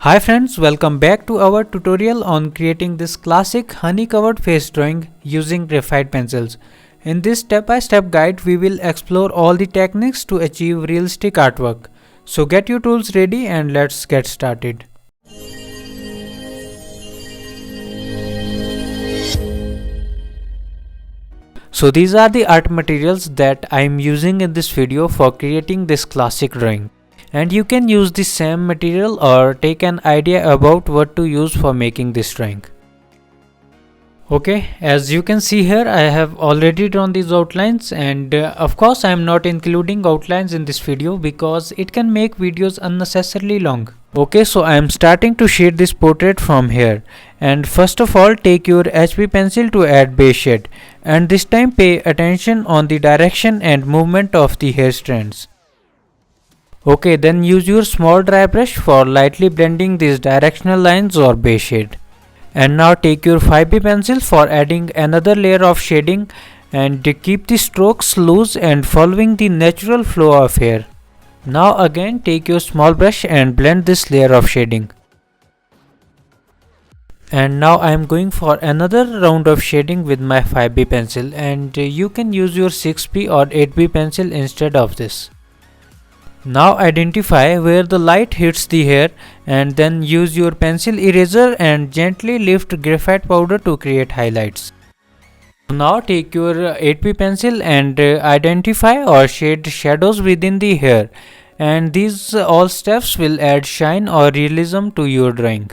Hi friends, welcome back to our tutorial on creating this classic honey covered face drawing using graphite pencils. In this step-by-step guide, we will explore all the techniques to achieve realistic artwork. So get your tools ready and let's get started. So these are the art materials that I am using in this video for creating this classic drawing. And you can use the same material or take an idea about what to use for making this drawing. Okay, as you can see here, I have already drawn these outlines, and of course I am not including outlines in this video because it can make videos unnecessarily long. Okay, so I am starting to shade this portrait from here, and first of all take your HB pencil to add base shade, and this time pay attention on the direction and movement of the hair strands. Okay, then use your small dry brush for lightly blending these directional lines or base shade. And now take your 5B pencil for adding another layer of shading and keep the strokes loose and following the natural flow of hair. Now again take your small brush and blend this layer of shading. And now I am going for another round of shading with my 5B pencil, and you can use your 6B or 8B pencil instead of this. Now identify where the light hits the hair and then use your pencil eraser and gently lift graphite powder to create highlights. Now take your 8B pencil and identify or shade shadows within the hair, and these all steps will add shine or realism to your drawing.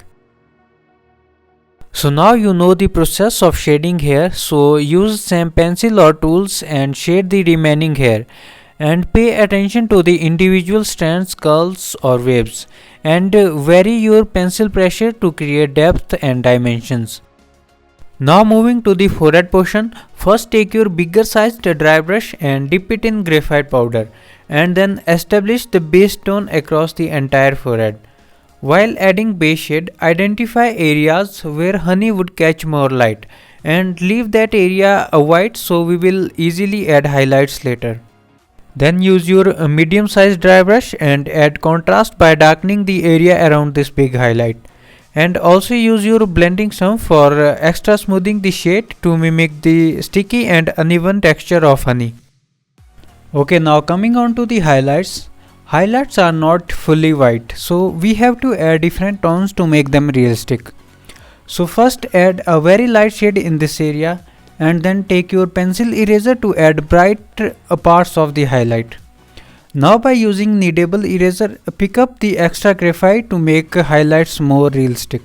So now you know the process of shading hair, so use same pencil or tools and shade the remaining hair. And pay attention to the individual strands, curls or waves, and vary your pencil pressure to create depth and dimensions. Now moving to the forehead portion, first take your bigger sized dry brush and dip it in graphite powder, and then establish the base tone across the entire forehead. While adding base shade, identify areas where honey would catch more light and leave that area white so we will easily add highlights later. Then use your medium sized dry brush and add contrast by darkening the area around this big highlight. And also use your blending stump for extra smoothing the shade to mimic the sticky and uneven texture of honey. Okay, now coming on to the highlights. Highlights are not fully white, so we have to add different tones to make them realistic. So first add a very light shade in this area, and then take your pencil eraser to add bright parts of the highlight. Now by using kneadable eraser, pick up the extra graphite to make highlights more realistic.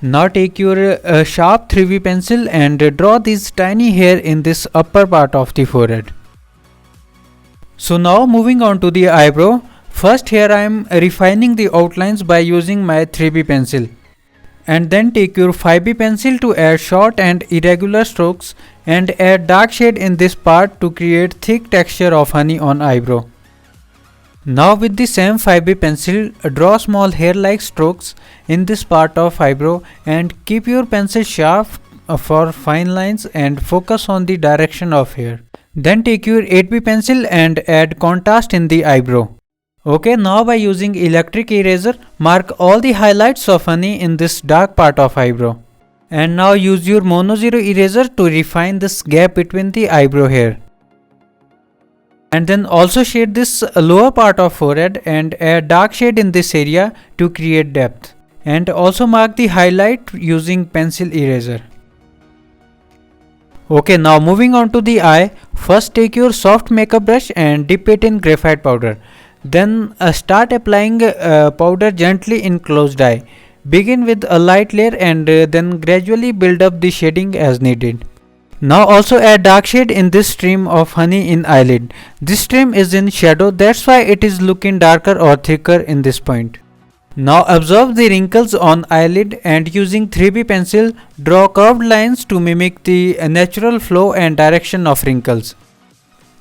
Now take your sharp 3B pencil and draw this tiny hair in this upper part of the forehead. So now moving on to the eyebrow. First here I am refining the outlines by using my 3B pencil. And then take your 5B pencil to add short and irregular strokes and add dark shade in this part to create thick texture of honey on eyebrow. Now with the same 5B pencil, draw small hair-like strokes in this part of eyebrow and keep your pencil sharp for fine lines and focus on the direction of hair. Then take your 8B pencil and add contrast in the eyebrow. Okay, now by using electric eraser, mark all the highlights of honey in this dark part of eyebrow. And now use your mono zero eraser to refine this gap between the eyebrow hair. And then also shade this lower part of forehead and add dark shade in this area to create depth. And also mark the highlight using pencil eraser. Okay, now moving on to the eye, first take your soft makeup brush and dip it in graphite powder. Then start applying powder gently in closed eye. Begin with a light layer and then gradually build up the shading as needed. Now also add dark shade in this stream of honey in eyelid. This stream is in shadow, that's why it is looking darker or thicker in this point. Now observe the wrinkles on eyelid and using 3B pencil, draw curved lines to mimic the natural flow and direction of wrinkles.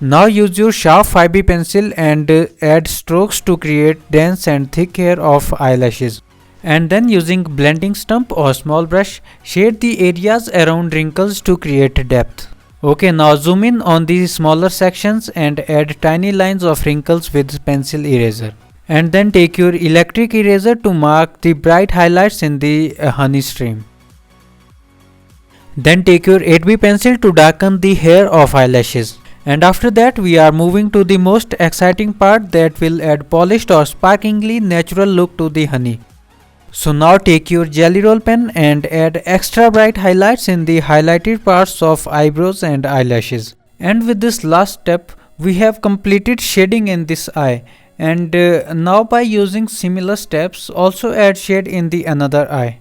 Now use your sharp 5B pencil and add strokes to create dense and thick hair of eyelashes. And then using blending stump or small brush, shade the areas around wrinkles to create depth. Okay, now zoom in on the smaller sections and add tiny lines of wrinkles with pencil eraser. And then take your electric eraser to mark the bright highlights in the honey stream. Then take your 8B pencil to darken the hair of eyelashes. And after that we are moving to the most exciting part that will add polished or sparklingly natural look to the honey. So now take your jelly roll pen and add extra bright highlights in the highlighted parts of eyebrows and eyelashes. And with this last step we have completed shading in this eye. And now by using similar steps also add shade in the another eye.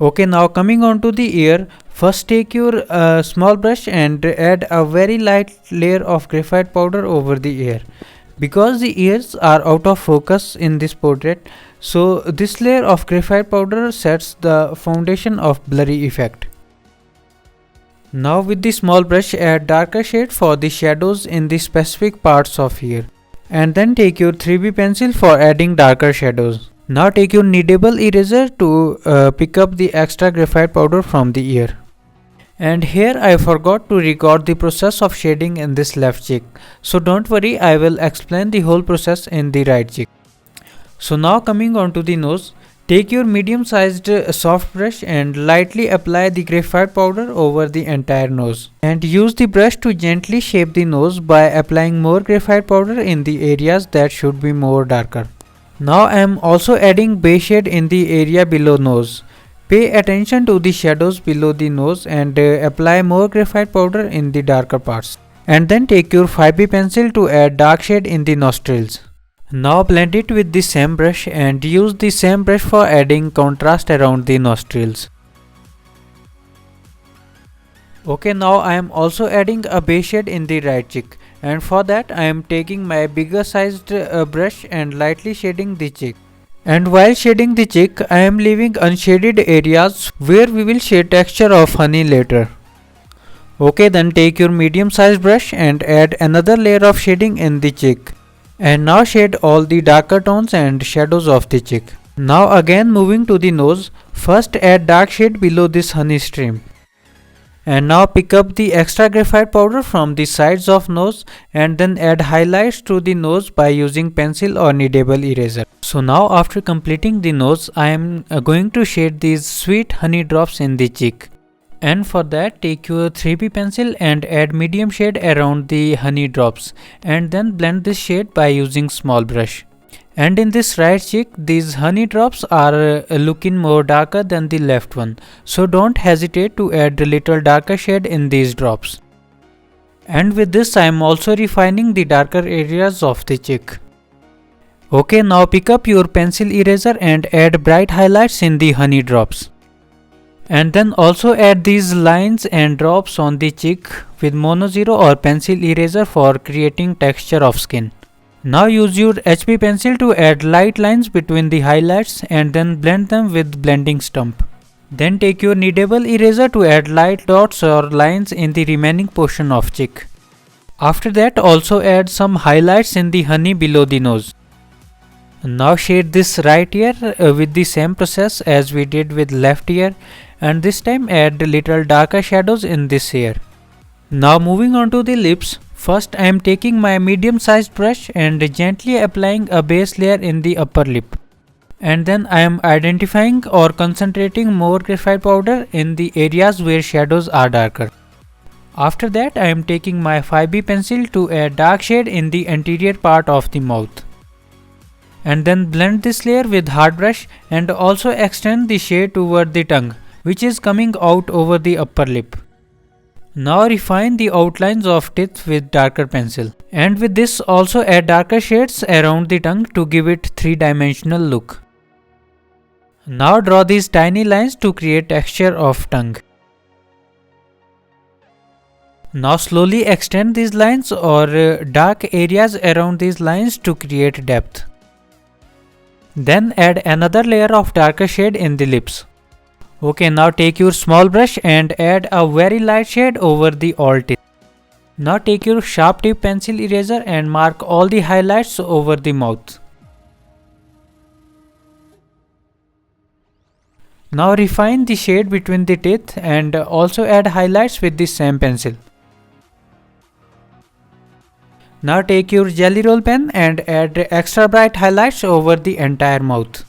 Okay, now coming on to the ear, first take your small brush and add a very light layer of graphite powder over the ear. Because the ears are out of focus in this portrait, so this layer of graphite powder sets the foundation of blurry effect. Now with the small brush add darker shade for the shadows in the specific parts of ear. And then take your 3B pencil for adding darker shadows. Now take your kneadable eraser to pick up the extra graphite powder from the ear. And here I forgot to record the process of shading in this left cheek. So don't worry, I will explain the whole process in the right cheek. So now coming on to the nose, take your medium sized soft brush and lightly apply the graphite powder over the entire nose. And use the brush to gently shape the nose by applying more graphite powder in the areas that should be more darker. Now I am also adding base shade in the area below nose. Pay attention to the shadows below the nose and apply more graphite powder in the darker parts. And then take your 5B pencil to add dark shade in the nostrils. Now blend it with the same brush and use the same brush for adding contrast around the nostrils. Okay, now I am also adding a base shade in the right cheek, and for that I am taking my bigger sized brush and lightly shading the cheek. And while shading the cheek, I am leaving unshaded areas where we will shade texture of honey later. Okay, then take your medium sized brush and add another layer of shading in the cheek. And now shade all the darker tones and shadows of the cheek. Now again moving to the nose, first add dark shade below this honey stream. And now pick up the extra graphite powder from the sides of nose and then add highlights to the nose by using pencil or kneadable eraser. So now after completing the nose, I am going to shade these sweet honey drops in the cheek. And for that take your 3B pencil and add medium shade around the honey drops and then blend this shade by using small brush. And in this right cheek, these honey drops are looking more darker than the left one, so don't hesitate to add a little darker shade in these drops. And with this I am also refining the darker areas of the cheek. Okay, now pick up your pencil eraser and add bright highlights in the honey drops. And then also add these lines and drops on the cheek with mono 0 or pencil eraser for creating texture of skin. Now use your HB pencil to add light lines between the highlights and then blend them with blending stump. Then take your kneadable eraser to add light dots or lines in the remaining portion of cheek. After that also add some highlights in the honey below the nose. Now shade this right ear with the same process as we did with left ear, and this time add little darker shadows in this ear. Now moving on to the lips. First I am taking my medium sized brush and gently applying a base layer in the upper lip. And then I am identifying or concentrating more graphite powder in the areas where shadows are darker. After that I am taking my 5B pencil to add dark shade in the anterior part of the mouth. And then blend this layer with hard brush and also extend the shade toward the tongue, which is coming out over the upper lip. Now refine the outlines of teeth with darker pencil. And with this also add darker shades around the tongue to give it three-dimensional look. Now draw these tiny lines to create texture of tongue. Now slowly extend these lines or dark areas around these lines to create depth. Then add another layer of darker shade in the lips. Okay, now take your small brush and add a very light shade over the all teeth. Now take your sharp tip pencil eraser and mark all the highlights over the mouth. Now refine the shade between the teeth and also add highlights with the same pencil. Now take your jelly roll pen and add extra bright highlights over the entire mouth.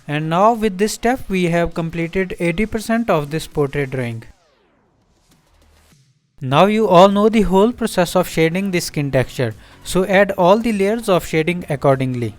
And now with this step we have completed 80% of this portrait drawing. Now you all know the whole process of shading the skin texture, so add all the layers of shading accordingly.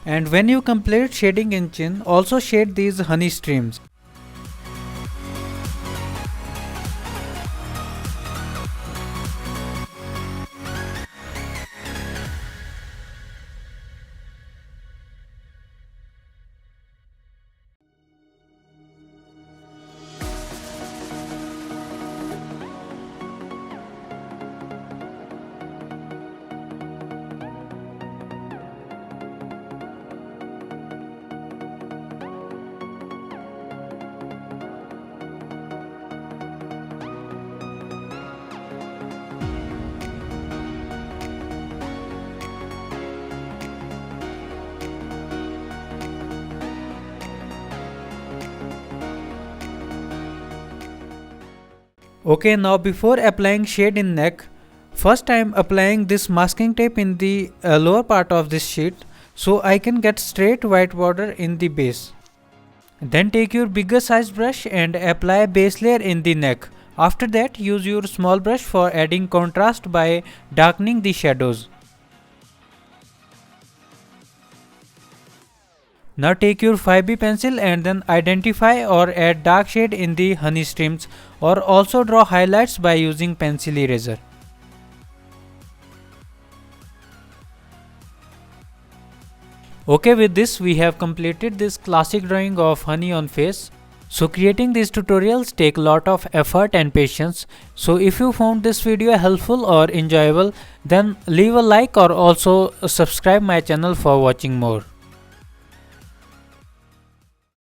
And when you complete shading in chin, also shade these honey streams. Okay, now before applying shade in neck, first I am applying this masking tape in the lower part of this sheet so I can get straight white border in the base. Then take your bigger size brush and apply base layer in the neck. After that use your small brush for adding contrast by darkening the shadows. Now take your 5B pencil and then identify or add dark shade in the honey streams, or also draw highlights by using pencil eraser. Okay, with this we have completed this classic drawing of honey on face. So creating these tutorials take lot of effort and patience. So if you found this video helpful or enjoyable, then leave a like or also subscribe my channel for watching more.